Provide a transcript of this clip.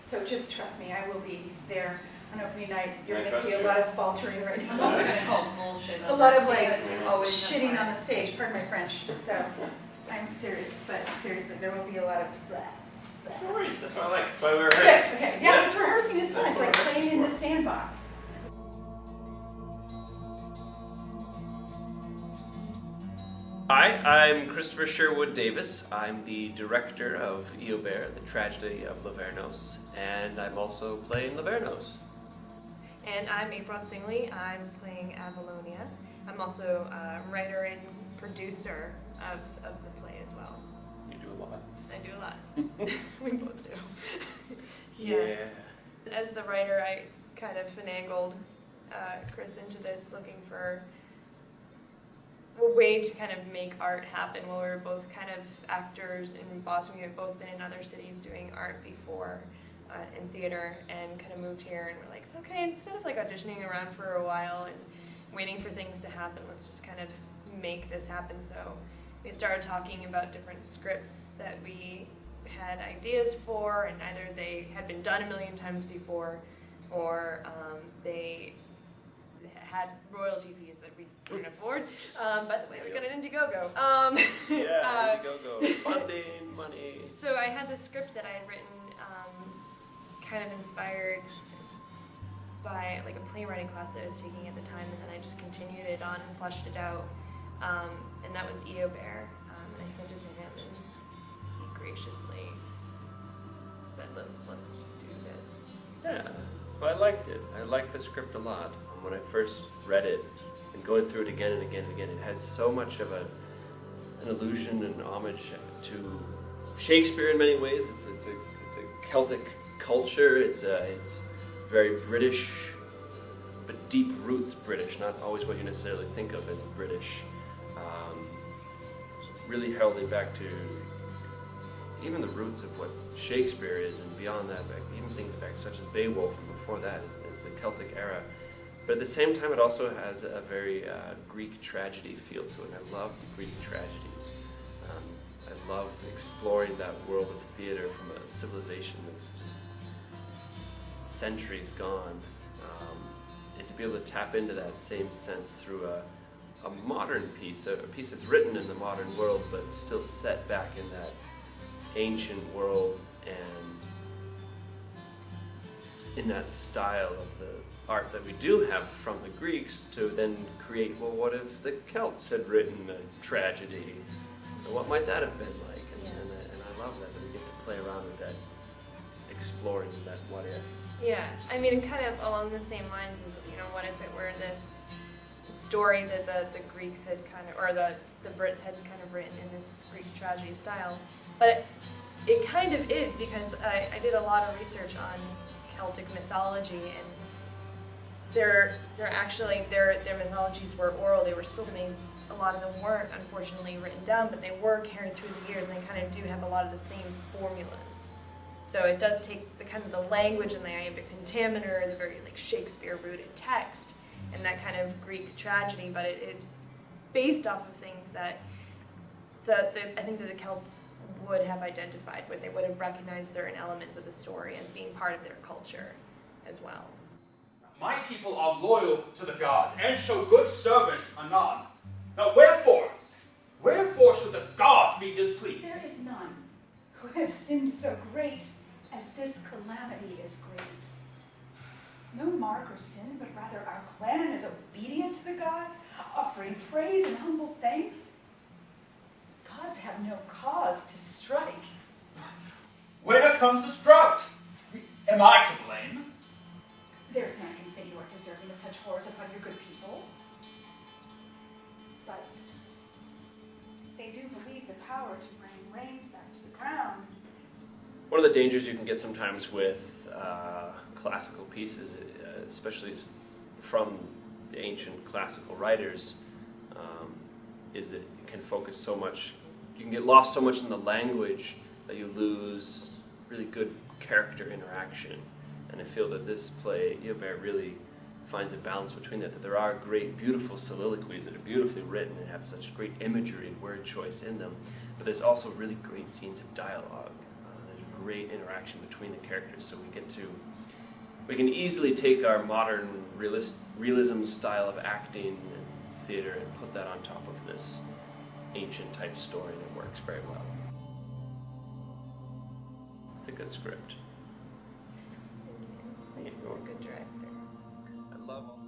So just trust me, I will be there on opening night. You're I going to see trust a you. lot of faltering right I'm now. also going to call bullshit. A lot of like always shitting on the stage, pardon my French. So I'm serious, but seriously, there will be a lot of blah. No worries, that's what I like. That's why we rehearse. Good, okay. Yeah, this rehearsing is fun. It's like playing in the sandbox. Hi, I'm Christopher Sherwood Davis. I'm the director of IOBAIR, the Tragedy of Lovernos, and I'm also playing Lovernos. And I'm April Singley. I'm playing Avalonia. I'm also a writer and producer of the play as well. You do a lot. I do a lot. We both do. Yeah. As the writer, I kind of finagled Chris into this, looking for a way to kind of make art happen while we were both kind of actors in Boston. We had both been in other cities doing art before in theater, and kind of moved here and we're like, okay, instead of like auditioning around for a while and waiting for things to happen, let's just kind of make this happen. So we started talking about different scripts that we had ideas for, and either they had been done a million times before, or they had royalty fees that we couldn't afford. By the way, we got an Indiegogo. Yeah, Indiegogo, funding, money. So I had this script that I had written, kind of inspired by like a playwriting class that I was taking at the time, and then I just continued it on and fleshed it out. And that was IOBAIR, and I sent it to him, and he graciously said, let's do this. Yeah, well, I liked it. I liked the script a lot. When I first read it, and going through it again and again and again, it has so much of an allusion and homage to Shakespeare in many ways. It's a Celtic culture. It's very British, but deep roots British, not always what you necessarily think of as British. Really heralding back to even the roots of what Shakespeare is, and beyond that, even things back such as Beowulf and before that, the Celtic era. But at the same time, it also has a very Greek tragedy feel to it. I love the Greek tragedies. I love exploring that world of theater from a civilization that's just centuries gone. And to be able to tap into that same sense through a modern piece, a piece that's written in the modern world, but still set back in that ancient world and in that style of the art that we do have from the Greeks, to then create, well, what if the Celts had written a tragedy? And what might that have been like? And I love that we get to play around with that, exploring that what if. Yeah, I mean, kind of along the same lines as, what if it were this story that the Greeks had kind of, or the Brits had kind of written in this Greek tragedy style. But it kind of is, because I did a lot of research on Celtic mythology, and their mythologies were oral, they were spoken. A lot of them weren't, unfortunately, written down, but they were carried through the years, and they kind of do have a lot of the same formulas. So it does take the kind of the language and the iambic pentameter, the very like Shakespeare-rooted text, and that kind of Greek tragedy, but it's based off of things that I think that the Celts would have identified with. They would have recognized certain elements of the story as being part of their culture as well. My people are loyal to the gods and show good service anon. Now wherefore should the gods be displeased? There is none who has sinned so great as this calamity is great. No mark or sin, but rather our clan is obedient to the gods, offering praise and humble thanks. Gods have no cause to strike. Where comes this drought? Am I to blame? There's none can say you are deserving of such horrors upon your good people. But they do believe the power to bring rains back to the ground. One of the dangers you can get sometimes with classical pieces, especially from the ancient classical writers, is that it can focus so much, you can get lost so much in the language that you lose really good character interaction. And I feel that this play, IOBAIR, really finds a balance between that there are great, beautiful soliloquies that are beautifully written and have such great imagery and word choice in them, but there's also really great scenes of dialogue. There's great interaction between the characters. So we can easily take our modern realism style of acting and theater and put that on top of this ancient type story that works very well. It's a good script. He's a good director. I love all